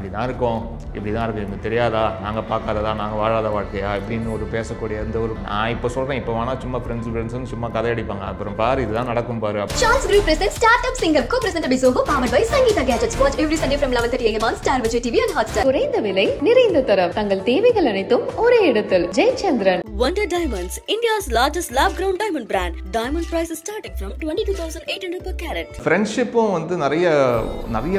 இப்படி தான் இருக்கோம், இப்படி தான் இருக்குது, எனக்கு தெரியாதா, நாங்கள் பார்க்காததா, நாங்கள் வாழாத வாழ்க்கையா இப்படின்னு ஒரு பேசக்கூடிய அந்த ஒரு நான் இப்போ சொல்கிறேன், இப்போ வேணா சும்மா ஃப்ரெண்ட்ஸ்னு சும்மா கதை அடிப்பாங்க, அப்புறம் பாரு இதுதான் நடக்கும் பாரு. Charles Group presents Startup Singham, co-presented by Zoho, powered by Sangeeta Gadgets. Watch every Sunday from 11:30 AM on Star Vijay TV and Hotstar. குறைந்த விலை நிறைந்த தரம் தங்கள் தேவைகள் அனைத்தும் ஒரே இடத்தில். Jayachandran. Wonder Diamonds, India's largest lab-grown diamond brand. Diamond prices starting from 22,800 per carat. ஃப்ரெண்ட்ஷிப்பும் வந்து நிறைய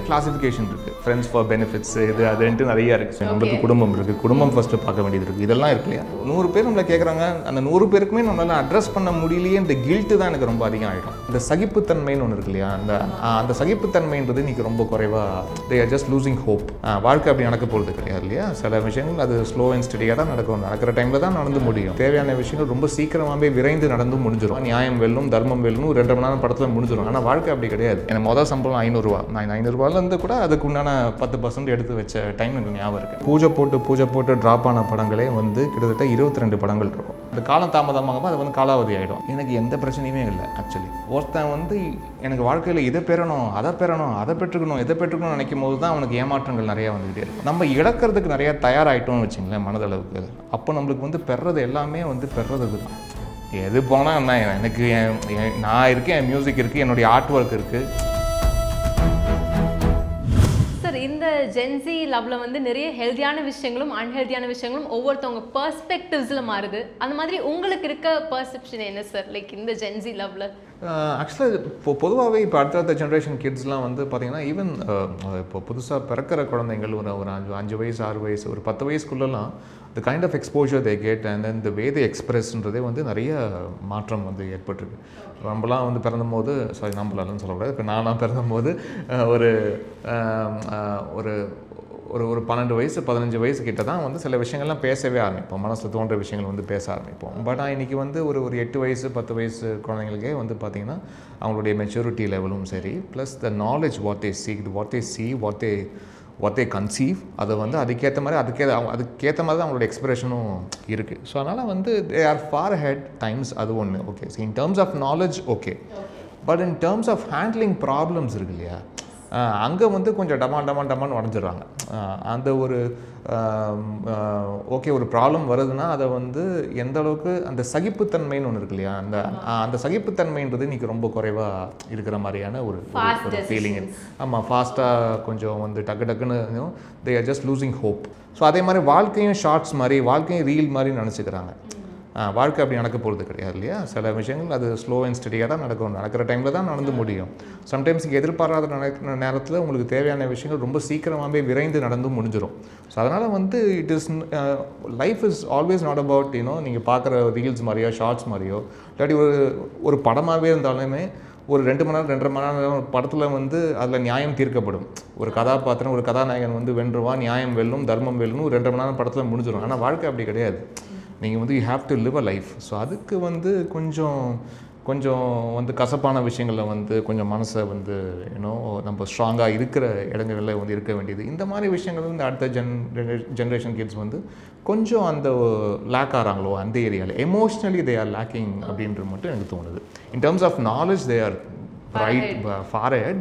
கிளாசிஃபிகேஷன் இருக்குது. ஃப்ரெண்ட்ஸ் ஃபார் பெனிஃபிட்ஸ் இது அதுன்ட்டு நிறைய இருக்குது. நம்மளுக்கு குடும்பம் இருக்குது, குடும்பம் ஃபஸ்ட்டு பார்க்க வேண்டியது இருக்குது, இதெல்லாம் இருக்கு இல்லையா. 100 பேர் நம்மளை கேட்குறாங்க, அந்த 100 பேருக்குமே நம்மளால் அட்ரஸ் பண்ண முடியலையே, இந்த கில்ட்டு தான் எனக்கு ரொம்ப அதிகம் ஆகிடும். இந்த சகிப்புத்தன்மைன்னு ஒன்று இருக்கு இல்லையா, அந்த சகிப்புத்தன்மைன்றது இன்றைக்கி ரொம்ப குறைவாக they are just losing hope. வாழ்க்கை அப்படி நடக்க போகிறது கிடையாது இல்லையா. சில விஷயங்கள் அது ஸ்லோ அண்ட் ஸ்டடியாக தான் நடக்கும், நடக்கிற டைமில் தான் நடந்து முடியும். தேவையான விஷயங்கள் ரொம்ப சீக்கிரமாகவே விரைந்து நடந்து முடிஞ்சிடும். நியாயம் வெல்லும், தர்மம் வெல்லும், 2 மணி நேரம் படத்தில் முடிஞ்சிடும். ஆனால் வாழ்க்கை அப்படி கிடையாது. எனக்கு மொதல் சம்பளம் 500 ரூபா, நான் 500 ரூபாயிலேருந்து கூட அதுக்கு உண்டான 10% எடுத்து வச்ச டைம் எனக்கு ஞாபகம் இருக்குது. பூஜை போட்டு ட்ராப் ஆன படங்களே வந்து கிட்டத்தட்ட 22 படங்கள் இருக்கும். அந்த காலம் தாமதமாக அது வந்து காலாவதி ஆகிடும். எனக்கு எந்த பிரச்சனையுமே இல்லை. ஆக்சுவலி ஒருத்தன் வந்து எனக்கு வாழ்க்கையில் இதை பெறணும், அதை பெற்றுக்கணும்னு நினைக்கும் போது தான் அவனுக்கு ஏமாற்றங்கள் நிறையா வந்துக்கிட்டே இருக்கும். நம்ம இழக்கிறதுக்கு நிறையா தயாராகிட்டோம்னு வச்சுங்களேன் மனதளவுக்கு. அப்போ நம்மளுக்கு வந்து பெறது எல்லாமே வந்து பெறதுக்கு தான். எது போனால் என்ன, எனக்கு நான் இருக்கேன், என் மியூசிக் இருக்குது, என்னுடைய ஆர்ட் ஒர்க் இருக்குது. இந்த ஜென்சி லவ்ல வந்து நிறைய ஹெல்தியான விஷயங்களும் அன்ஹெல்தியான விஷயங்களும் ஒவ்வொருத்தவங்க பெர்ஸ்பெக்டிவ்ஸில் மாறுது. அந்த மாதிரி உங்களுக்கு இருக்க பெர்செப்ஷன் என்ன சார், லைக் இந்த ஜென்சி லவ்ல? ஆக்சுவலாக இப்போ பொதுவாகவே இப்போ அடுத்த ஜென்ரேஷன் கிட்ஸ்லாம் வந்து பார்த்திங்கன்னா, ஈவன் இப்போ புதுசாக பிறக்கிற குழந்தைங்கள் ஒரு 5 வயசு 6 வயசு ஒரு 10 வயசுக்குள்ளெல்லாம் the kind of exposure they get and then the way they expressன்றதே வந்து நிறைய மாற்றம் வந்து ஏற்பட்டிருக்கு. நம்மளாம் வந்து பிறந்தபோது நம்மளாலன்னு சொல்லக்கூடாது, இப்போ நானாக பிறந்தபோது ஒரு 12 வயசு 15 வயசு கிட்ட தான் வந்து சில விஷயங்கள்லாம் பேசவே ஆரம்பிப்போம், மனசில் தோன்ற விஷயங்கள் வந்து பேச ஆரம்பிப்போம். பட் இன்றைக்கி வந்து ஒரு 8 வயசு 10 வயசு குழந்தைங்களுக்கே வந்து பார்த்திங்கன்னா அவங்களுடைய மெச்சூரிட்டி லெவலும் சரி, plus the knowledge what they see what they conceive, அதை வந்து அதுக்கேற்ற மாதிரி தான் அவங்களோட எக்ஸ்பிரஷனும் இருக்குது. ஸோ அதனால் வந்து they are far ahead times. அது ஒன்று okay. So in terms of knowledge okay, but in terms of handling problems இருக்கு இல்லையா, அங்கே வந்து கொஞ்சம் டமான் உடஞ்சிடுறாங்க. அந்த ஒரு ஓகே ஒரு ப்ராப்ளம் வருதுன்னா அதை வந்து எந்த அளவுக்கு அந்த சகிப்புத்தன்மைன்னு ஒன்று இருக்கு இல்லையா, அந்த சகிப்புத்தன்மைன்றது இன்றைக்கி ரொம்ப குறைவாக இருக்கிற மாதிரியான ஒரு ஃபீலிங். ஆமாம், ஃபாஸ்ட்டாக கொஞ்சம் வந்து டக்குன்னு they are just losing hope. So அதே மாதிரி வாழ்க்கையும் ஷார்ட்ஸ் மாதிரி, வாழ்க்கையும் ரீல் மாதிரி நினச்சிக்கிறாங்க. வாழ்க்கை அப்படி நடக்க போகிறது கிடையாது இல்லையா. சில விஷயங்கள் அது ஸ்லோ அண்ட் ஸ்டடியாக தான் நடக்கும், நடக்கிற டைமில் தான் நடந்து முடியும். சம்டைம்ஸ் எதிர்பாராத நடக்கிற நேரத்தில் உங்களுக்கு தேவையான விஷயங்கள் ரொம்ப சீக்கிரமாகவே விரைந்து நடந்து முடிஞ்சிடும். ஸோ அதனால் வந்து life is always not about நீங்கள் பார்க்குற ரீல்ஸ் மாதிரியோ ஷார்ட்ஸ் மாதிரியோ, இல்லாட்டி ஒரு படமாகவே இருந்தாலுமே ஒரு 2 மணி நேரம் 2.5 மணி நேரம் படத்தில் வந்து அதில் நியாயம் தீர்க்கப்படும். ஒரு கதாபாத்திரம் ஒரு கதாநாயகன் வந்து வென்றுவான், நியாயம் வெல்லும், தர்மம் வெல்லும், 2.5 மணி நேரம் படத்தில் முடிஞ்சிடும். ஆனால் வாழ்க்கை அப்படி கிடையாது. நீங்கள் வந்து you have to live a life. So அதுக்கு வந்து கொஞ்சம் வந்து கசப்பான விஷயங்களில் வந்து கொஞ்சம் மனசை வந்து நம்ம ஸ்ட்ராங்காக இருக்கிற இடங்களில் வந்து இருக்க வேண்டியது. இந்த மாதிரி விஷயங்கள் வந்து அடுத்த ஜென்ரேஷன் கிட்ஸ் வந்து கொஞ்சம் அந்த லேக் ஆகிறாங்களோ அந்த ஏரியாவில் எமோஷ்னலி தே ஆர் லேக்கிங் அப்படின்றது மட்டும் எனக்கு தோணுது. In terms of knowledge they are far ahead,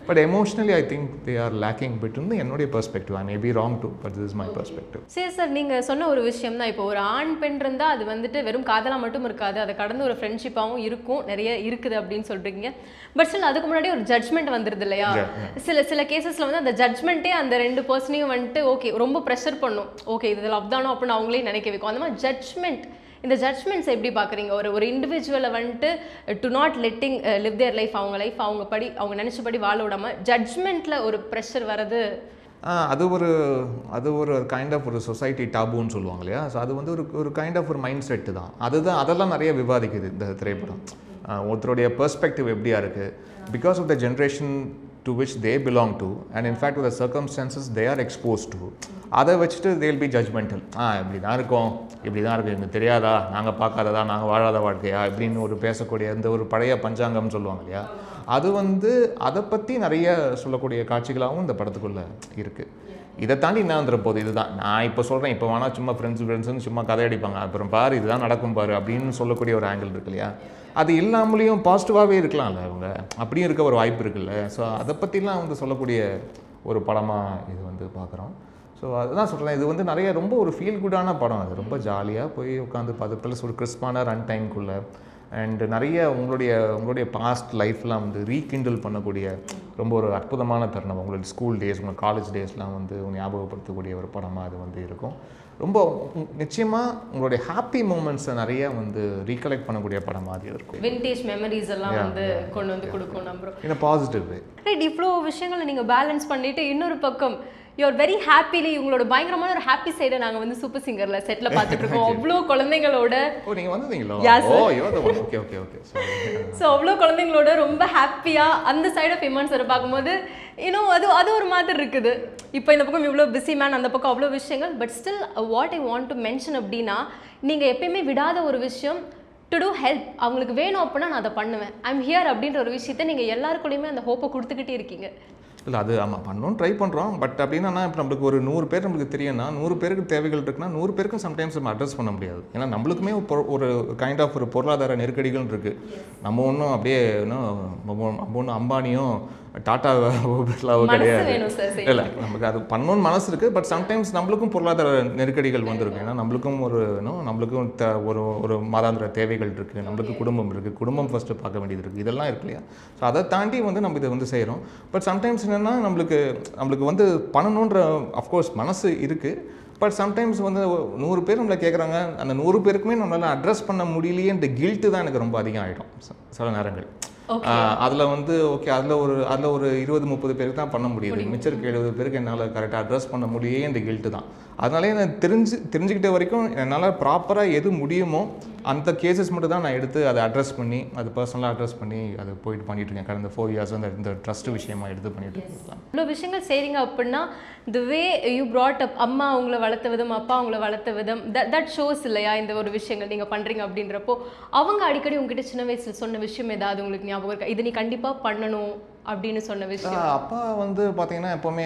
but emotionally I think they are lacking bit in என்னுடைய perspective. I may be wrong too, but this is my perspective. சரி sir, நீங்கள் சொன்ன ஒரு விஷயம் தான், இப்போ ஒரு ஆண் பெண் இருந்தால் அது வந்துட்டு வெறும் காதலாக மட்டும் இருக்காது, அதை கடந்து ஒரு ஃப்ரெண்ட்ஷிப்பாகவும் இருக்கும், நிறைய இருக்குது அப்படின்னு சொல்கிறீங்க. பட் ஸ்டில் அதுக்கு முன்னாடி ஒரு ஜட்ஜ்மெண்ட் வந்துடுது இல்லையா. சில கேசஸில் வந்து அந்த ஜட்ஜ்மெண்ட்டே அந்த 2 பர்சனையும் வந்துட்டு ஓகே ரொம்ப ப்ரெஷர் பண்ணும், ஓகே இது லவ் தானோ அப்படின்னு அவங்களே நினைக்க வைக்கும். அந்த மாதிரி ஜட்ஜ்மெண்ட், இந்த ஜட்ஜ்மெண்ட்ஸ் எப்படி பார்க்குறீங்க? ஒரு இண்டிவிஜுவலை வந்துட்டு to not letting live their life, அவங்க நினச்சபடி வாழ விடாமல் ஜட்ஜ்மெண்ட்டில் ஒரு ப்ரெஷர் வர்றது, அது ஒரு கைண்ட் ஆஃப் ஒரு சொசைட்டி டாபுன்னு சொல்லுவாங்க இல்லையா. ஸோ அது வந்து ஒரு கைண்ட் ஆஃப் ஒரு மைண்ட் செட்டு தான். அதெல்லாம் நிறைய விவாதிக்குது இந்த திரைப்படம். ஒருத்தருடைய பெர்ஸ்பெக்டிவ் எப்படியா இருக்குது, because of the generation to which they belong to, and in fact with the circumstances they are exposed to, அதை வச்சுட்டு they will be judgmental. இப்படி தான் இருக்கோம், எனக்கு தெரியாதா, நாங்கள் பார்க்காததா, நாங்கள் வாழாத வாழ்க்கையா இப்படின்னு ஒரு பேசக்கூடிய அந்த ஒரு பழைய பஞ்சாங்கம்னு சொல்லுவாங்க இல்லையா. அது வந்து அதை பற்றி நிறைய சொல்லக்கூடிய காட்சிகளாகவும் இந்த படத்துக்குள்ளே இருக்குது. இதை தாண்டி என்ன வந்துட போகுது, இதுதான் நான் இப்போ சொல்கிறேன், இப்போ வேணா சும்மா ஃப்ரெண்ட்ஸ்னு சும்மா கதை அடிப்பாங்க, அப்புறம் பாரு இதுதான் நடக்கும் பாரு அப்படின்னு சொல்லக்கூடிய ஒரு ஆங்கிள் இருக்கு இல்லையா. அது இல்லாமலேயும் பாசிட்டிவாகவே இருக்கலாம்ல, அவங்க அப்படியும் இருக்க ஒரு வாய்ப்பு இருக்குல்ல. ஸோ அதை பற்றிலாம் வந்து சொல்லக்கூடிய ஒரு படமாக இது வந்து பார்க்குறோம். ஸோ அதுதான் சொல்கிறேன், இது வந்து நிறைய ரொம்ப ஒரு ஃபீல் குட்டான படம். அது ரொம்ப ஜாலியாக போய் உட்காந்து பார்த்து ப்ளஸ் ஒரு கிறிஸ்பான ரன் டைம்குள்ளே அண்ட் நிறைய உங்களுடைய பாஸ்ட் லைஃப்லாம் வந்து ரீகிண்டில் பண்ணக்கூடிய ரொம்ப ஒரு அற்புதமான தருணம். உங்களுடைய ஸ்கூல் டேஸ், உங்கள் காலேஜ் டேஸ்லாம் வந்து ஞாபகப்படுத்தக்கூடிய ஒரு படமாக அது வந்து இருக்கும். ரொம்ப நிச்சயமாக உங்களுடைய ஹாப்பி மூமெண்ட்ஸை நிறைய வந்து ரீகலெக்ட் பண்ணக்கூடிய படமாக அது இருக்கும். விண்டேஜ் மெமரிஸ் எல்லாம் வந்து கொண்டு வந்து கொடுக்கும் நம்புறோம். இன் அ பாசிட்டிவ் வே. ரைட், இவ்வளோ விஷயங்களை நீங்கள் பேலன்ஸ் பண்ணிட்டு இன்னொரு பக்கம் யூஆர் வெரி ஹாப்பிலி உங்களோட பயங்கரமான ஒரு ஹாப்பி சைடை நாங்கள் வந்து சூப்பர் சிங்கர்ல செட்ல பார்த்துட்டு இருக்கோம். அவ்வளோ குழந்தைங்களோட நீங்கள் வந்தீங்களோ? Okay okay okay. ஸோ அவ்வளோ குழந்தைங்களோட ரொம்ப ஹாப்பியாக அந்த சைட் ஆஃப் இமான் சார் பார்க்கும்போது இன்னும் அது ஒரு மாதிரி இருக்குது. இப்போ இந்த பக்கம் இவ்வளோ பிஸி மேன், அந்த பக்கம் அவ்வளோ விஷயங்கள். But still what I want to mention அப்படின்னா, நீங்கள் எப்பயுமே விடாத ஒரு விஷயம் டு டூ ஹெல்ப். அவங்களுக்கு வேணும் அப்படின்னா நான் அதை பண்ணுவேன், ஐ எம் ஹியர் அப்படின்ற ஒரு விஷயத்தை நீங்கள் எல்லாருக்குள்ளேயுமே அந்த ஹோப்பை கொடுத்துக்கிட்டே இருக்கீங்க. இல்லை அது ஆமாம் பண்ணணும்னு ட்ரை பண்ணுறோம். பட் அப்படின்னா இப்போ நம்மளுக்கு ஒரு 100 பேர் நம்மளுக்கு தெரியும்னா 100 பேருக்கு தேவைகள் இருக்குன்னா 100 பேருக்கும் சம்டைம்ஸ் நம்ம அட்ரஸ் பண்ண முடியாது. ஏன்னா நம்மளுக்குமே ஒரு கைண்ட் ஆஃப் ஒரு பொருளாதார நெருக்கடிகள் இருக்குது. நம்ம ஒன்றும் அப்படியே ஒன்றும் அம்பானியும் டாட்டா பிர்லாவோ கிடையாது. இல்லை, நமக்கு அது பண்ணணும்னு மனசு இருக்குது. பட் சம்டைம்ஸ் நம்மளுக்கும் பொருளாதார நெருக்கடிகள் வந்துருக்கு. ஏன்னா நம்மளுக்கும் நம்மளுக்கும் ஒரு மாதாந்திர தேவைகள் இருக்குது, நம்மளுக்கு குடும்பம் இருக்குது, குடும்பம் ஃபஸ்ட்டு பார்க்க வேண்டியது இருக்குது, இதெல்லாம் இருக்கு இல்லையா? ஸோ அதை தாண்டி வந்து நம்ம இதை வந்து செய்கிறோம். பட் சம்டைம்ஸ் என்னென்னா நம்மளுக்கு வந்து பண்ணணுன்ற அஃப்கோர்ஸ் மனசு இருக்குது. பட் சம்டைம்ஸ் வந்து 100 பேர் நம்மளை கேட்குறாங்க, அந்த 100 பேருக்குமே நம்மளால் அட்ரஸ் பண்ண முடியலையேன்ற கில்ட்டு தான் எனக்கு ரொம்ப அதிகம் ஆகிடும் சில நேரங்கள். அதில் வந்து ஓகே அதில் ஒரு 20-30 பேருக்கு தான் பண்ண முடியுது, மிச்சம் 70 பேருக்கு என்னால் கரெக்டாக அட்ரஸ் பண்ண முடியே இந்த கில்ட்டு தான். அதனாலே நான் தெரிஞ்சுக்கிட்ட வரைக்கும் என்னால் ப்ராப்பராக எது முடியுமோ அந்த கேசஸ் மட்டும் தான் நான் எடுத்து அதை அட்ரஸ் பண்ணி அது பர்சனலாக அட்ரஸ் பண்ணி அதை போயிட்டு பண்ணிட்டுருக்கேன். கடந்த 4 years இந்த ட்ரஸ்ட் விஷயமா எடுத்து பண்ணிட்டு இருக்கேன். இவ்வளோ விஷயங்கள் செய்கிறீங்க அப்படின்னா தி வே யூ ப்ராட் அப், அம்மா அவங்கள வளர்த்த விதம், அப்பா அவங்கள வளர்த்த விதம், தட் ஷோஸ் இல்லையா இந்த ஒரு விஷயங்கள் நீங்கள் பண்ணுறீங்க அப்படின்றப்போ அவங்க அடிக்கடி உங்ககிட்ட சின்ன வயசில் சொன்ன விஷயம் ஏதாவது உங்களுக்கு ஞாபகம் இருக்கா? இது நீ கண்டிப்பாக பண்ணணும் அப்படின்னு சொன்ன விஷயம்? அப்பா வந்து பார்த்தீங்கன்னா எப்போவுமே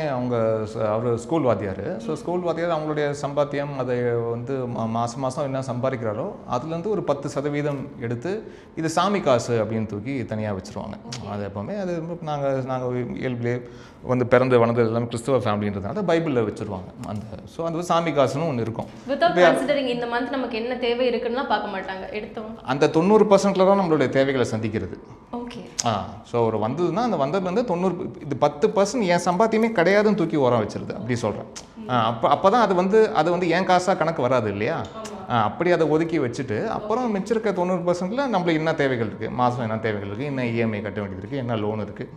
அவர் ஸ்கூல் வாத்தியார். ஸோ ஸ்கூல் வாத்தியார் அவங்களுடைய சம்பாத்தியம் அதை வந்து மாதம் என்ன சம்பாதிக்கிறாரோ அதுலேருந்து ஒரு 10% எடுத்து இது சாமி காசு அப்படின்னு தூக்கி தனியாக வச்சுருவாங்க. அது எப்போவுமே அது நாங்கள் இயல்புலே வந்து பிறந்து வளர்ந்தது எல்லாமே கிறிஸ்துவ ஃபேமிலின்றதுனால பைபிளில் வச்சுருவாங்க. அந்த சாமி காசுன்னு ஒன்று இருக்கும். வித்அவுட் கன்சிடரிங் இந்த மந்த் நமக்கு என்ன தேவை இருக்குன்னா பார்க்க மாட்டாங்க, எடுத்தோம் அந்த 90% தான் நம்மளுடைய தேவைகளை சந்திக்கிறது. ஓகே. ஸோ ஒரு வந்ததுன்னா அந்த வந்ததுலேருந்து 90 இது 10% என் சம்பாத்தியமே கிடையாதுன்னு தூக்கி உரம் வச்சிருது அப்படி சொல்கிறேன். அப்போ தான் அது வந்து என் காசாக கணக்கு வராது இல்லையா? அப்படி அதை ஒதுக்கி வச்சுட்டு அப்புறம் மிச்சிருக்க 90%ல் நம்மளுக்கு என்ன தேவைகள் இருக்குது, மாதம் என்ன தேவைகள் இருக்குது, என்ன இஎம்ஐ கட்ட வேண்டியது இருக்குது, என்ன லோன் இருக்குது,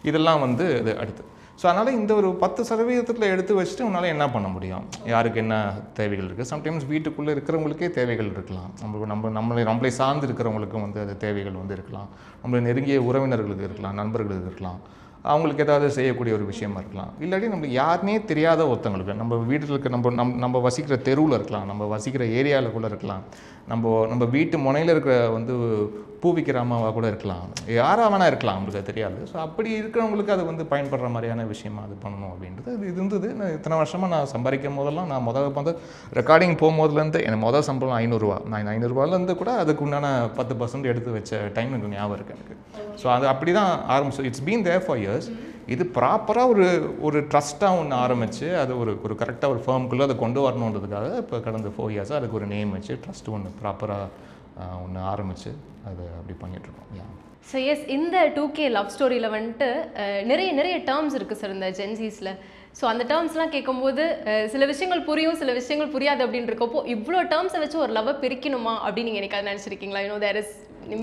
இதெல்லாம் வந்து இது அடுத்து. ஸோ அதனால் இந்த ஒரு 10% எடுத்து வச்சுட்டு உன்னால் என்ன பண்ண முடியும், யாருக்கு என்ன தேவைகள் இருக்குது. சம்டைம்ஸ் வீட்டுக்குள்ளே இருக்கிறவங்களுக்கே தேவைகள் இருக்கலாம், நம்மளை சார்ந்து இருக்கிறவங்களுக்கும் வந்து அது தேவைகள் வந்து இருக்கலாம், நம்மளை நெருங்கிய உறவினர்களுக்கு இருக்கலாம், நண்பர்களுக்கு இருக்கலாம், அவங்களுக்கு ஏதாவது செய்யக்கூடிய ஒரு விஷயமா இருக்கலாம். இல்லாட்டி நம்மளுக்கு யாருனே தெரியாத ஒருத்தவங்களுக்கு நம்ம வீட்டில் இருக்க நம்ம வசிக்கிற தெருவில் இருக்கலாம், நம்ம வசிக்கிற ஏரியாவில் கூட இருக்கலாம், நம்ம வீட்டு முனையில் இருக்கிற வந்து பூவிக்கிற அம்மாவாக கூட இருக்கலாம், யாராக வேணா இருக்கலாம், நம்மளுக்கு அது தெரியாது. ஸோ அப்படி இருக்கிறவங்களுக்கு அது வந்து பயன்படுற மாதிரியான விஷயமா அது பண்ணணும் அப்படின்றது இது இருந்தது. இத்தனை வருஷமாக நான் சம்பாதிக்கும் போதெல்லாம் நான் வந்து ரெக்கார்டிங் போகும்போதுலேருந்து எனக்கு முதல் சம்பளம் 500 ரூபா. நான் 500 ரூபாலேருந்து கூட அதுக்கு உண்டான 10% எடுத்து வச்ச டைம் எனக்கு ஞாபகம் இருக்குது எனக்கு. ஸோ அது அப்படி தான் ஆரம்பிச்சு. It's been there for years. இது ப்ராப்பராக ஒரு ட்ரஸ்ட்டாக ஒன்று ஆரம்பித்து அது ஒரு கரெக்டாக ஒரு ஃபேர்முக்குள்ளே அதை கொண்டு வரணுன்றதுக்காக இப்போ கடந்த 4 years அதுக்கு ஒரு நேம் வச்சு ட்ரஸ்ட் ஒன்று ப்ராப்பராக ஒன்று ஆரம்பித்து அது அப்படி பண்ணிகிட்ருக்கோம். ஸோ எஸ், இந்த 2K லவ் ஸ்டோரியில் வந்துட்டு நிறைய டேர்ம்ஸ் இருக்குது சார் இந்த ஜென்சிஸில். ஸோ அந்த டேர்ம்ஸ்லாம் கேட்கும்போது சில விஷயங்கள் புரியும், சில விஷயங்கள் புரியாது அப்படின்னு இருக்கப்போ இவ்வளோ டேர்ம்ஸை வச்சு ஒரு லவ்வை பிரிக்கணுமா அப்படின்னு நீங்கள் எனக்கு நினச்சிருக்கீங்களா? You know there is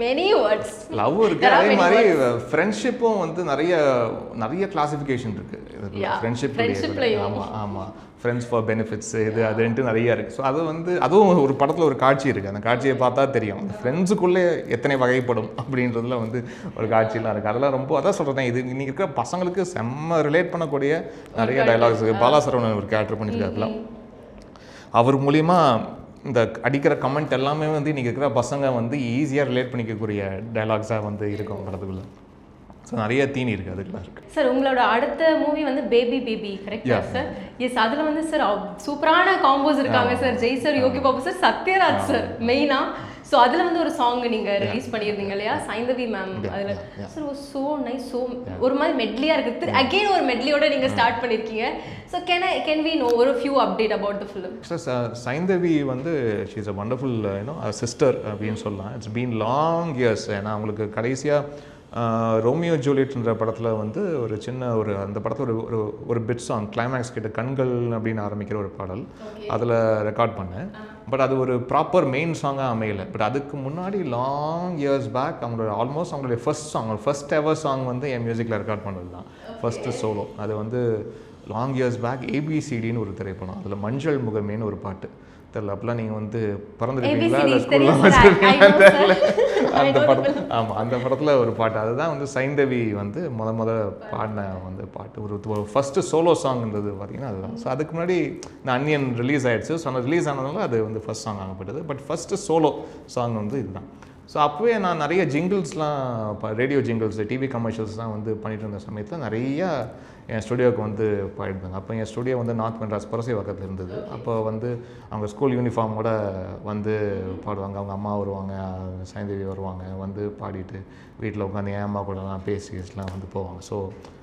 many words. லவ் இருக்கு, அதே மாதிரி ஃப்ரெண்ட்ஷிப்பும் வந்து நிறைய கிளாசிஃபிகேஷன் இருக்குது ஃப்ரெண்ட்ஷிப்லேயும். ஆமாம், ஃப்ரெண்ட்ஸ் ஃபார் பெனிஃபிட்ஸ் இது அதுன்ட்டு நிறைய இருக்குது. ஸோ அது வந்து அதுவும் ஒரு படத்தில் ஒரு காட்சி இருக்குது, அந்த காட்சியை பார்த்தா தெரியும் அந்த ஃப்ரெண்ட்ஸுக்குள்ளே எத்தனை வகைப்படும் அப்படின்றதுல வந்து ஒரு காட்சியெலாம் இருக்குது. அதெல்லாம் ரொம்ப அதான் சொல்கிறேன், இது இன்றைக்கி இருக்கிற பசங்களுக்கு செம்ம ரிலேட் பண்ணக்கூடிய நிறைய டைலாக்ஸ். பாலா சரவணன் ஒரு கேரக்டர் பண்ணியிருக்காருல, அவர் மூலிமா இந்த அடிக்கிற கமெண்ட் எல்லாமே வந்து இன்றைக்கி இருக்கிற பசங்க வந்து ஈஸியாக ரிலேட் பண்ணிக்கக்கூடிய டைலாக்ஸாக வந்து இருக்கும் படத்துக்குள்ளே. ஸோ நிறைய தீனி இருக்குது அதுக்கெல்லாம் இருக்குது. சார் உங்களோட அடுத்த மூவி வந்து பேபி கரெக்டா சார்? எஸ், அதில் வந்து சார் சூப்பரான காம்போஸ் இருக்காங்க sir. Jai sir, Yogi Babu sir, Sathyaraj sir மெயினாக. ஸோ அதில் வந்து ஒரு சாங் நீங்கள் ரிலீஸ் பண்ணியிருந்தீங்க இல்லையா, சைந்தவி மேம். அதில் சார் ஸோ நைஸ், ஸோ ஒரு மாதிரி மெட்லியாக இருக்குது. அகெயின் ஒரு மெட்லியோட நீங்கள் ஸ்டார்ட் பண்ணியிருக்கீங்க. ஸோ கேன் வி நோ ஒரு few update about the film? Saindhavi வந்து she is a wonderful sister அப்படின்னு சொல்லலாம். It's been long years. ஏன்னா அவங்களுக்கு கடைசியாக ரோமியோ ஜூலியட்ன்ற படத்தில் வந்து ஒரு சின்ன அந்த படத்தில் ஒரு பிட் சாங் கிளைமேக்ஸ் கிட்ட கண்கள் அப்படின்னு ஆரம்பிக்கிற ஒரு பாடல் அதில் ரெக்கார்ட் பண்ணேன். பட் அது ஒரு ப்ராப்பர் மெயின் சாங்காக அமையலை. பட் அதுக்கு முன்னாடி லாங் இயர்ஸ் பேக் அவங்களுடைய ஃபர்ஸ்ட் எவர் சாங் வந்து என் மியூசிக்கில் ரெக்கார்ட் பண்ணது தான் ஃபர்ஸ்ட்டு சோலோ. அது வந்து லாங் இயர்ஸ் பேக் ABCDன்னு ஒரு திரைப்படம். அதில் மஞ்சள் முகமேன்னு ஒரு பாட்டு தெரியல. அப்பெல்லாம் நீங்கள் வந்து பிறந்திருப்பீங்களா இல்லை ஸ்கூலில் வச்சுருப்பீங்களா அந்த படம். ஆமாம், அந்த படத்தில் ஒரு பாட்டு. அதுதான் வந்து சைந்தவி வந்து முத பாடின வந்து பாட்டு. ஒரு ஃபஸ்ட்டு சோலோ சாங் இருந்தது பார்த்தீங்கன்னா அதுதான். ஸோ அதுக்கு முன்னாடி இந்த அன்னியன் ரிலீஸ் ஆகிடுச்சு. ஸோ அந்த ரிலீஸ் ஆனதுனால அது வந்து ஃபஸ்ட் சாங் ஆகப்பட்டது. பட் ஃபஸ்ட்டு சோலோ சாங் வந்து இதுதான். ஸோ அப்போவே நான் நிறைய ஜிங்கிள்ஸ்லாம் ரேடியோ ஜிங்கிள்ஸ் டிவி கமர்ஷியல்ஸ்லாம் வந்து பண்ணிட்டு இருந்த சமயத்தில் நிறையா என் ஸ்டுடியோவுக்கு வந்து போயிருந்தாங்க. அப்போ என் ஸ்டுடியோ வந்து நார்த் மெட்ராஸ் புரசை பக்கத்தில் இருந்தது. அப்போ வந்து அவங்க ஸ்கூல் யூனிஃபார்மோட வந்து பாடுவாங்க. அவங்க அம்மா வருவாங்க, சைந்தவி வருவாங்க, வந்து பாடிட்டு வீட்டில் உட்காந்து என் அம்மா கூடலாம் பேசிலாம் வந்து போவாங்க. So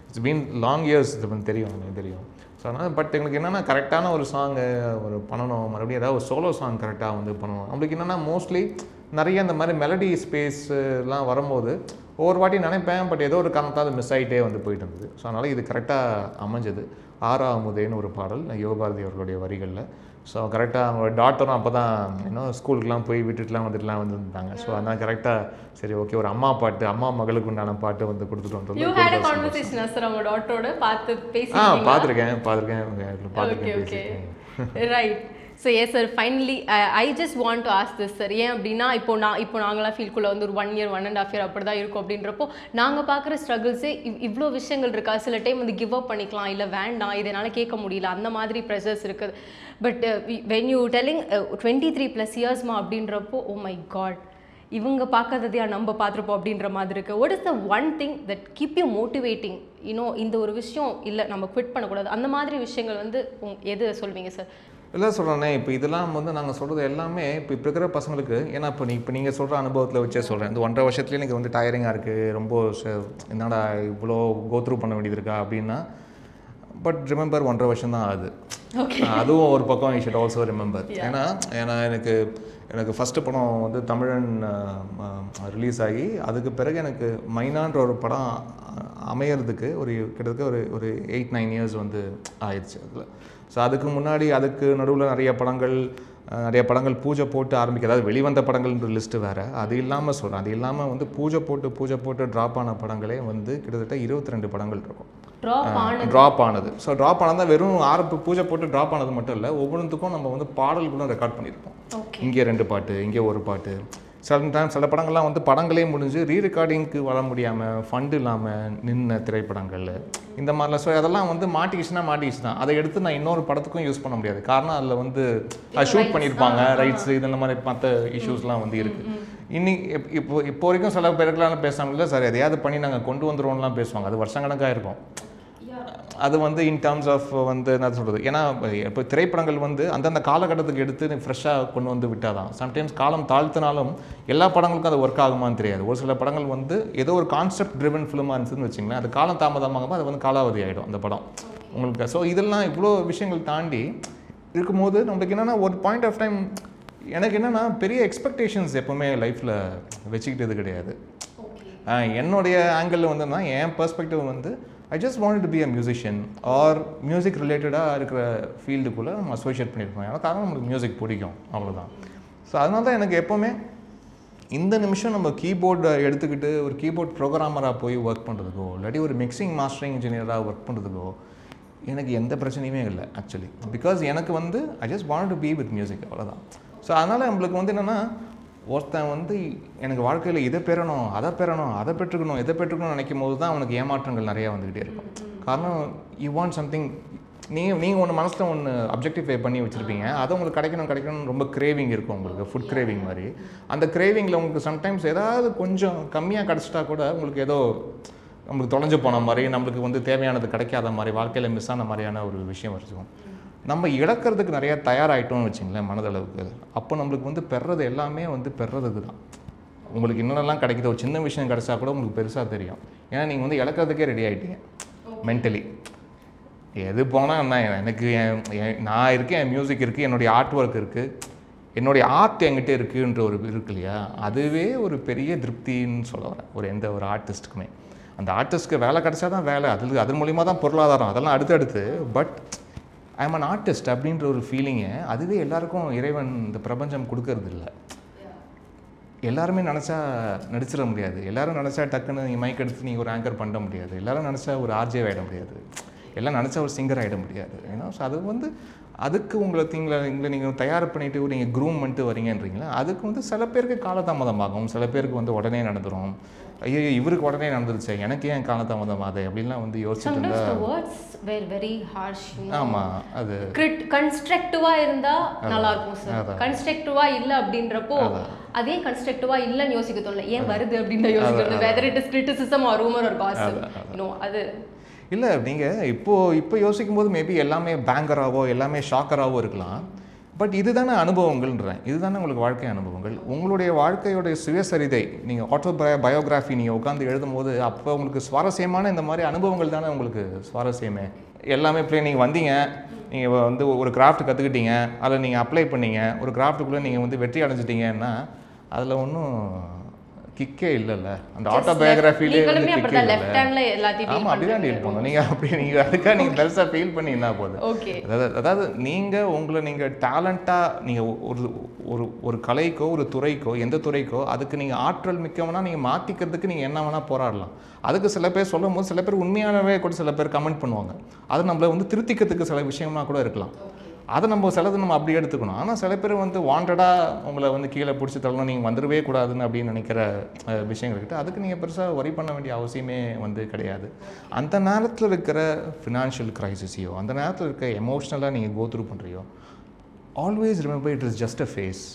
it's been long years. இது வந்து தெரியும், எனக்கு தெரியும். ஸோ அதனால் பட் எங்களுக்கு என்னென்னா கரெக்டான ஒரு சாங்கு ஒரு பண்ணணும், மறுபடியும் ஏதாவது ஒரு சோலோ சாங் கரெக்டாக வந்து பண்ணணும். நம்மளுக்கு என்னென்னா மோஸ்ட்லி நிறைய இந்த மாதிரி மெலடி ஸ்பேஸ்லாம் வரும்போது ஒவ்வொரு வாட்டி நினைப்பேன். பட் ஏதோ ஒரு காரணத்தால் அது மிஸ் ஆகிட்டே வந்து போயிட்டு இருந்தது. ஸோ அதனால் இது கரெக்டாக அமைஞ்சது. ஆரா அமுதேன்னு ஒரு பாடல் யோகபாரதி அவர்களுடைய வரிகளில். ஸோ கரெக்டாக அவங்க டாக்டரும் அப்போ தான் இன்னும் ஸ்கூலுக்குலாம் போய் விட்டுட்டுலாம் வந்துருந்தாங்க. ஸோ அதனால் கரெக்டாக சரி ஓகே ஒரு அம்மா பாட்டு, அம்மா மகளுக்கு உண்டான பாட்டு வந்து கொடுத்துட்டு பார்த்துருக்கேன். Right. So yes sir, finally I just want to ask this sir. ஏன் அப்படின்னா இப்போ நாங்களாம் ஃபீல்டுக்குள்ளே வந்து ஒரு 1 year 1.5 year அப்படி தான் இருக்கும். அப்படின்றப்போ நாங்கள் பார்க்குற ஸ்ட்ரகிள்ஸே இவ்வளோ விஷயங்கள் இருக்கா. சில டைம் வந்து கிவ் அப் பண்ணிக்கலாம், இல்லை வேண்டாம் இதனால் கேட்க முடியல, அந்த மாதிரி ப்ரெஷர்ஸ் இருக்குது. பட் வென் யூ டெல்லிங் 23+ yearsமா அப்படின்றப்போ ஓ மை காட், இவங்க பார்க்காததையா நம்ம பார்த்துருப்போம் அப்படின்ற மாதிரி இருக்குது. What is the one thing that keep you motivating? இந்த ஒரு விஷயம் இல்லை நம்ம குவிட் பண்ணக்கூடாது, அந்த மாதிரி விஷயங்கள் வந்து எது சொல்வீங்க சார்? இல்லை சொல்கிறேன்னே, இப்போ இதெல்லாம் வந்து நாங்கள் சொல்கிறது எல்லாமே இப்போ இருக்கிற பசங்களுக்கு. ஏன்னா இப்போ நீங்கள் சொல்கிற அனுபவத்தில் வச்சே சொல்கிறேன். இந்த 1.5 வருஷத்துலேயே எனக்கு வந்து டயரிங்காக இருக்குது, ரொம்ப என்னடா இவ்வளோ கோத்ரூ பண்ண வேண்டியது இருக்கா அப்படின்னா. பட் ரிமெம்பர் 1.5 வருஷம் தான் ஆகுது. அதுவும் ஒரு பக்கம் யூ ஷுட் ஆல்சோ ரிமெம்பர். ஏன்னா எனக்கு ஃபஸ்ட்டு படம் வந்து தமிழன் ரிலீஸ் ஆகி அதுக்கு பிறகு எனக்கு மைனான்ற ஒரு படம் அமையிறதுக்கு கிட்டத்தட்ட ஒரு 8-9 years வந்து ஆயிடுச்சு அதில். ஸோ அதுக்கு முன்னாடி அதுக்கு நடுவில் நிறைய படங்கள் பூஜை போட்டு ஆரம்பிக்க, அதாவது வெளிவந்த படங்கள்ன்ற லிஸ்ட்டு வேறு. அது இல்லாமல் சொல்கிறேன், அது இல்லாமல் வந்து பூஜை போட்டு ட்ராப் ஆன படங்களே வந்து கிட்டத்தட்ட 22 படங்கள் இருக்கும் ட்ராப் ஆனது. ஸோ ட்ராப் ஆனது தான் வெறும் பூஜை போட்டு ட்ராப் ஆனது மட்டும் இல்லை, ஒவ்வொன்றுத்துக்கும் நம்ம வந்து பாடல்களும் ரெக்கார்ட் பண்ணியிருப்போம். இங்கே 2 பாட்டு, இங்கே 1 பாட்டு. சில படங்கள்லாம் வந்து படங்களே முடிஞ்சு ரீரெக்கார்டிங்க்கு வர முடியாமல் ஃபண்டு இல்லாமல் நின்ன திரைப்படங்கள் இந்த மாதிரிலாம். ஸோ அதெல்லாம் வந்து மாட்டிக்கிச்சு தான். அதை எடுத்து நான் இன்னொரு படத்துக்கும் யூஸ் பண்ண முடியாது. காரணம் அதில் வந்து ஷூட் பண்ணியிருப்பாங்க, ரைட்ஸு இந்த மாதிரி மற்ற இஷ்யூஸ்லாம் வந்து இருக்குது. இப்போ வரைக்கும் சில பேருக்கெல்லாம் பேசாமல் சார் எதையாவது பண்ணி நாங்கள் கொண்டு வந்துடுவோம்லாம் பேசுவாங்க. அது வருஷக்கணக்காக இருக்கும். அது வந்து இன் டர்ம்ஸ் ஆஃப் வந்து என்ன சொல்கிறது, ஏன்னா இப்போ திரைப்படங்கள் வந்து அந்தந்த காலகட்டத்துக்கு எடுத்து ஃப்ரெஷ்ஷாக கொண்டு வந்து விட்டால் தான். சம்டைம்ஸ் காலம் தாழ்த்தினாலும் எல்லா படங்களுக்கும் அது ஒர்க் ஆகுமான்னு தெரியாது. ஒரு சில படங்கள் வந்து ஏதோ ஒரு கான்செப்ட் ட்ரிவன் ஃபிலிமாக இருந்துச்சுன்னு வச்சிங்களேன், அது காலம் தாமதமாகும்போது அது வந்து காலாவதி ஆகிடும் அந்த படம் உங்களுக்கு. ஸோ இதெல்லாம் இவ்வளோ விஷயங்கள் தாண்டி இருக்கும்போது நம்மளுக்கு என்னென்னா ஒரு பாயிண்ட் ஆஃப் டைம் எனக்கு என்னென்னா பெரிய எக்ஸ்பெக்டேஷன்ஸ் எப்போவுமே லைஃப்பில் வச்சுக்கிட்டது கிடையாது. என்னுடைய ஆங்கிளில் வந்துன்னா என் பெர்ஸ்பெக்டிவ் வந்து I just wanted to be a musician or music related-ஆக இருக்கிற ஃபீல்டுக்குள்ளே நம்ம அசோசியேட் பண்ணியிருக்கோம். ஏன்னா காரணம் நம்மளுக்கு மியூசிக் பிடிக்கும், அவ்வளோதான். ஸோ அதனால தான் எனக்கு எப்போவுமே இந்த நிமிஷம் நம்ம கீபோர்டை எடுத்துக்கிட்டு ஒரு கீபோர்ட் ப்ரோக்ராமராக போய் ஒர்க் பண்ணுறதுக்கோ இல்லாட்டி ஒரு மிக்சிங் மாஸ்டரிங் இன்ஜினியராக ஒர்க் பண்ணுறதுக்கோ எனக்கு எந்த பிரச்சனையுமே இல்லை ஆக்சுவலி. பிகாஸ் எனக்கு வந்து I just wanted to be with music, அவ்வளோதான். ஸோ அதனால் நம்மளுக்கு வந்து என்னென்னா ஒருத்தன் வந்து எனக்கு வாழ்க்கையில் இதை பெறணும் அதை பெற்றுக்கணும்னு நினைக்கும் போது தான் அவனுக்கு ஏமாற்றங்கள் நிறையா வந்துக்கிட்டே இருக்கும். காரணம் யூ வாண்ட் சம்திங், நீங்கள் ஒன்று மனசில் ஒன்று அப்ஜெக்டிஃபை பண்ணி வச்சுருப்பீங்க, அது உங்களுக்கு கிடைக்கணும்னு ரொம்ப கிரேவிங் இருக்கும் உங்களுக்கு, ஃபுட் கிரேவிங் மாதிரி. அந்த கிரேவிங்கில் உங்களுக்கு சம்டைம்ஸ் ஏதாவது கொஞ்சம் கம்மியாக கிடச்சிட்டா கூட உங்களுக்கு ஏதோ நம்மளுக்கு தொலைஞ்சு போன மாதிரி, நம்மளுக்கு வந்து தேவையானது கிடைக்காத மாதிரி, வாழ்க்கையில் மிஸ் ஆன மாதிரியான ஒரு விஷயம் வச்சுக்கும். நம்ம இழக்கிறதுக்கு நிறையா தயாராகிட்டோம்னு வச்சுங்களேன் மனதளவுக்கு. அப்போ நம்மளுக்கு வந்து பெறுறது எல்லாமே வந்து பெறுறதுக்கு தான். உங்களுக்கு இன்னொன்னெல்லாம் கிடைக்கிது, ஒரு சின்ன விஷயம் கிடைச்சா கூட உங்களுக்கு பெருசாக தெரியும். ஏன்னா நீங்கள் வந்து இழக்கிறதுக்கே ரெடி ஆகிட்டீங்க மென்டலி. எது போனால் என்ன, எனக்கு நான் இருக்கேன், என் மியூசிக் இருக்குது, என்னுடைய ஆர்ட் ஒர்க் இருக்குது, என்னுடைய ஆர்ட் என்கிட்ட இருக்குன்ற ஒரு இருக்கு இல்லையா, அதுவே ஒரு பெரிய திருப்தின்னு சொல்ல வரேன் ஒரு எந்த ஒரு ஆர்டிஸ்ட்டுக்குமே. அந்த ஆர்டிஸ்ட்டுக்கு வேலை கிடைச்சா தான் வேலை, அது மூலிமா தான் பொருளாதாரம், அதெல்லாம் அடுத்தடுத்து. But I am an artist அப்படின்ற ஒரு ஃபீலிங்கை அதுவே எல்லாருக்கும் இறைவன் இந்த பிரபஞ்சம் கொடுக்கறது இல்லை. எல்லாருமே நினச்சா நடிச்சிட முடியாது, எல்லோரும் நினச்சா டக்குன்னு நீங்கள் மைக் எடுத்து நீங்கள் ஒரு ஆங்கர் பண்ண முடியாது, எல்லோரும் நினச்சா ஒரு ஆர்ஜே ஆகிட முடியாது, எல்லாம் நினச்சா ஒரு சிங்கர் ஆகிட முடியாது. ஏன்னா ஸோ அது வந்து அதுக்கு உங்களை நீங்கள் தயார் பண்ணிவிட்டு நீங்கள் க்ரூம் பண்ணிட்டு வரீங்கன்றீங்களா, அதுக்கு வந்து சில பேருக்கு காலதாமதமாகும், சில பேருக்கு வந்து உடனே நடந்துடும். ஐயோ இவருக்கு உடனே நடந்துருச்சு, எனக்கு ஏன் காலதாமதமாகுது அப்படின்லாம் வந்து யோசிச்சுட்டு இருந்தா. ஆமாம், அது கன்ஸ்ட்ரக்டிவாக இருந்தால் நல்லா இருக்கும் சார். கன்ஸ்ட்ரக்டிவாக இல்லை அப்படின்றப்போ அதே கன்ஸ்ட்ரக்டிவாக இல்லைன்னு யோசிக்க தோணல, ஏன் வருது அப்படின்னு யோசிக்கணும். Whether it is criticism or rumour or gossip, அது இல்லை. நீங்கள் இப்போ யோசிக்கும் போது மேபி எல்லாமே பேங்கராகவோ எல்லாமே ஷாக்கராகவோ இருக்கலாம். பட் இதுதானே அனுபவங்கள்ன்றேன், இதுதானே உங்களுக்கு வாழ்க்கை அனுபவங்கள். உங்களுடைய வாழ்க்கையோடைய சுயசரிதை நீங்கள் பயோகிராஃபி நீங்கள் உட்காந்து எழுதும் போது அப்போ உங்களுக்கு சுவாரஸ்யமான இந்த மாதிரி அனுபவங்கள் தானே உங்களுக்கு சுவாரஸ்யமே. எல்லாமே நீங்கள் வந்தீங்க, நீங்கள் வந்து ஒரு கிராஃப்ட் கற்றுக்கிட்டீங்க, அதில் நீங்கள் அப்ளை பண்ணீங்க, ஒரு கிராஃப்ட்டுக்குள்ளே நீங்கள் வந்து வெற்றி அடைஞ்சிட்டிங்கன்னா அதில் ஒன்றும் கிக்கே இல்லைல்ல. அந்த ஆட்டோபயோகிராஃபிலே வந்து கிக்கே இல்லை. ஆமாம், அப்படிதான் டீல் பண்ணணும் நீங்கள். அப்படி நீங்கள் அதுக்காக நீங்கள் பெருசாக ஃபீல் பண்ணி என்ன போகுது. அதாவது நீங்கள் டேலண்ட்டாக நீங்கள் ஒரு கலைக்கோ ஒரு துறைக்கோ எந்த துறைக்கோ அதுக்கு நீங்கள் ஆற்றல் மிக்கவனா நீங்கள் மாற்றிக்கிறதுக்கு நீங்கள் என்ன வேணால் போராடலாம். அதுக்கு சில பேர் சொல்லும் போது சில பேர் உண்மையானவே கூட சில பேர் கமெண்ட் பண்ணுவாங்க, அது நம்மளை வந்து திருத்திக்கிறதுக்கு சில விஷயமா கூட இருக்கலாம். அதை நம்ம சிலது நம்ம அப்படி எடுத்துக்கணும். ஆனால் சில பேர் வந்து வாண்டடாக உங்களை வந்து கீழே பிடிச்சி தள்ளணும், நீங்கள் வந்துடவே கூடாதுன்னு அப்படின்னு நினைக்கிற விஷயங்கள்கிட்ட அதுக்கு நீங்கள் பெருசாக ஒரி பண்ண வேண்டிய அவசியமே வந்து கிடையாது. அந்த நேரத்தில் இருக்கிற ஃபினான்ஷியல் கிரைசிஸையோ அந்த நேரத்தில் இருக்க எமோஷ்னலாக நீங்கள் கோ த்ரூ பண்ணுறியோ, always remember it is just a phase.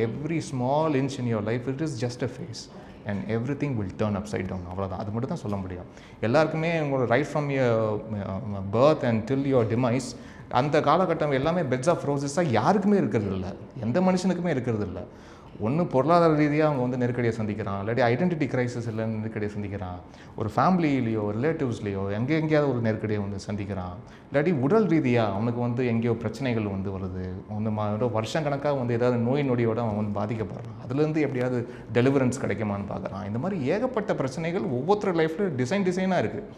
every small inch in your life, it is just a phase. And everything will turn upside down. அவ்வளோதான், அது மட்டும் தான் சொல்ல முடியும். எல்லாருக்குமே உங்களோட right from your birth and till your demise, அந்த காலகட்டம் எல்லாமே பெட்ஸ் ஆஃப் ரோசஸாக யாருக்குமே இருக்கிறது இல்லை, எந்த மனுஷனுக்குமே இருக்கிறது இல்லை. ஒன்று பொருளாதார ரீதியாக அவங்க வந்து நெருக்கடியை சந்திக்கிறான், இல்லாட்டி ஐடென்டிட்டி கிரைசிஸ் இல்லைன்னு நெருக்கடியை சந்திக்கிறான், ஒரு ஃபேமிலியிலையோ ரிலேட்டிவ்ஸ்லையோ எங்கேயாவது ஒரு நெருக்கடியை வந்து சந்திக்கிறான், இல்லாட்டி உடல் ரீதியாக அவனுக்கு வந்து எங்கேயோ பிரச்சனைகள் வந்து வருது, வந்து வருஷம் கணக்காக வந்து ஏதாவது நோய் நொடியோட அவன் வந்து பாதிக்கப்படுறான், அதுலேருந்து எப்படியாவது டெலிவரன்ஸ் கிடைக்குமான்னு பார்க்குறான். இந்த மாதிரி ஏகப்பட்ட பிரச்சனைகள் ஒவ்வொருத்தர் லைஃப்பில் டிசைனாக இருக்குது.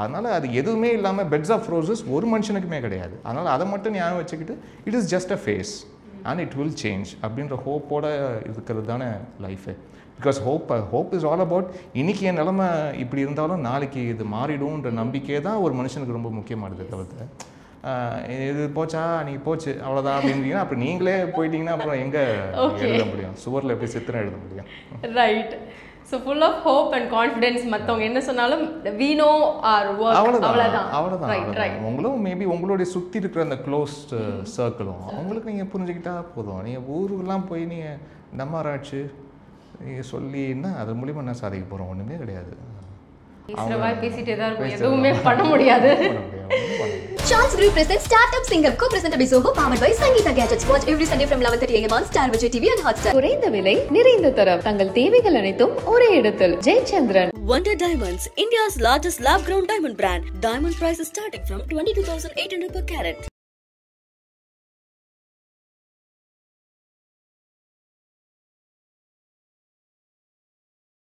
அதனால் அது எதுவுமே இல்லாமல் பெட்ஸ் ஆஃப் ரோசஸ் ஒரு மனுஷனுக்குமே கிடையாது. அதனால் அதை மட்டும் ஞாபகம் வச்சுக்கிட்டு it is just a phase and it will change அப்படின்ற ஹோப்போட இருக்கிறது தானே life. Because hope is all about இன்றைக்கி என் நிலமை இப்படி இருந்தாலும் நாளைக்கு இது மாறிடும்ன்ற நம்பிக்கையே தான் ஒரு மனுஷனுக்கு ரொம்ப முக்கியமானது. தவிர்த்து இது போச்சா நீங்கள் போச்சு அவ்வளோதான் அப்படின்றீங்கன்னா அப்புறம் நீங்களே போயிட்டீங்கன்னா அப்புறம் எங்கே எழுத முடியும், சுவரில் எப்படி சித்திரம் எழுத முடியும்? Right. So full of hope and confidence. மற்றவங்க என்ன சொன்னாலும் we know our work. அவ்வளோதான். உங்களும் மேபி உங்களுடைய சுற்றி இருக்கிற அந்த க்ளோஸ்ட் சர்க்கிளும் அவங்களுக்கு நீங்கள் புரிஞ்சுக்கிட்டா போதும். நீங்கள் ஊருக்கெல்லாம் போய் நீங்கள் நம்மாராய்ச்சி நீங்கள் சொல்லின்னா அது மூலிமா என்ன சாதிக்க போகிறோம்? ஒன்றுமே கிடையாது. பேசிட்டே தான் இருக்கும், எதுவுமே பண்ண முடியாது. Charles Group presents Startup Singer, co-presented by Zoho, powered by Sangeeta Gadgets. Watch every Sunday from 11:30 a.m. on Star Vijay TV and Hotstar. குறைந்த விலை நிறைந்த தரம், தங்கள் தேவைகள் அனைத்தும் ஒரே இடத்தில். Jayachandran. Wonder Diamonds, India's largest lab-grown diamond brand. Diamond prices starting from 22,800 per carat.